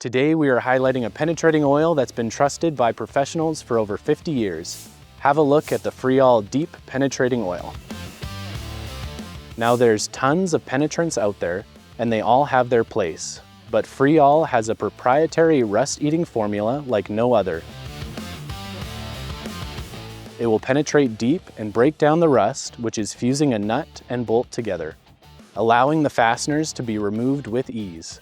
Today we are highlighting a penetrating oil that's been trusted by professionals for over 50 years. Have a look at the Freol Deep Penetrating Oil. Now there's tons of penetrants out there and they all have their place, but Freol has a proprietary rust-eating formula like no other. It will penetrate deep and break down the rust, which is fusing a nut and bolt together, allowing the fasteners to be removed with ease.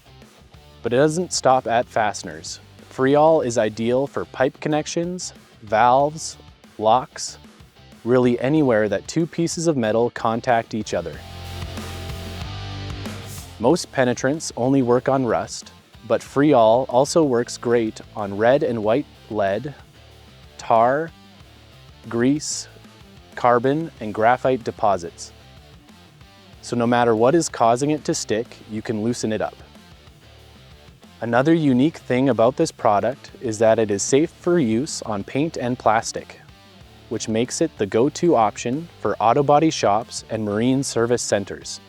But it doesn't stop at fasteners. Freol is ideal for pipe connections, valves, locks, really anywhere that two pieces of metal contact each other. Most penetrants only work on rust, but Freol also works great on red and white lead, tar, grease, carbon, and graphite deposits. So no matter what is causing it to stick, you can loosen it up. Another unique thing about this product is that it is safe for use on paint and plastic, which makes it the go-to option for auto body shops and marine service centers.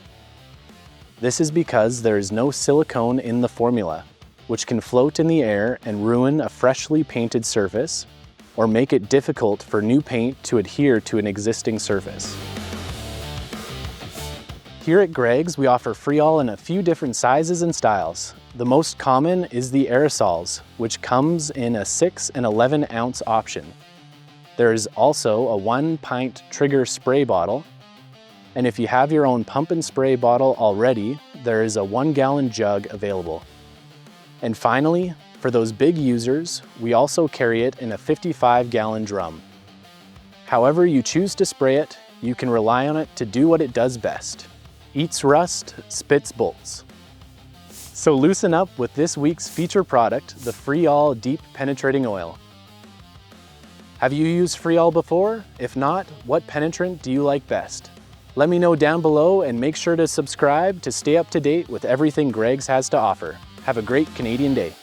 This is because there is no silicone in the formula, which can float in the air and ruin a freshly painted surface or make it difficult for new paint to adhere to an existing surface. Here at Gregg's, we offer Freol in a few different sizes and styles. The most common is the aerosols, which comes in a 6 and 11 ounce option. There is also a 1 pint trigger spray bottle. And if you have your own pump and spray bottle already, there is a 1 gallon jug available. And finally, for those big users, we also carry it in a 55 gallon drum. However you choose to spray it, you can rely on it to do what it does best. Eats rust, spits bolts. So loosen up with this week's feature product, the Freol Deep Penetrating Oil. Have you used Freol before? If not, what penetrant do you like best? Let me know down below and make sure to subscribe to stay up to date with everything Gregg's has to offer. Have a great Canadian day.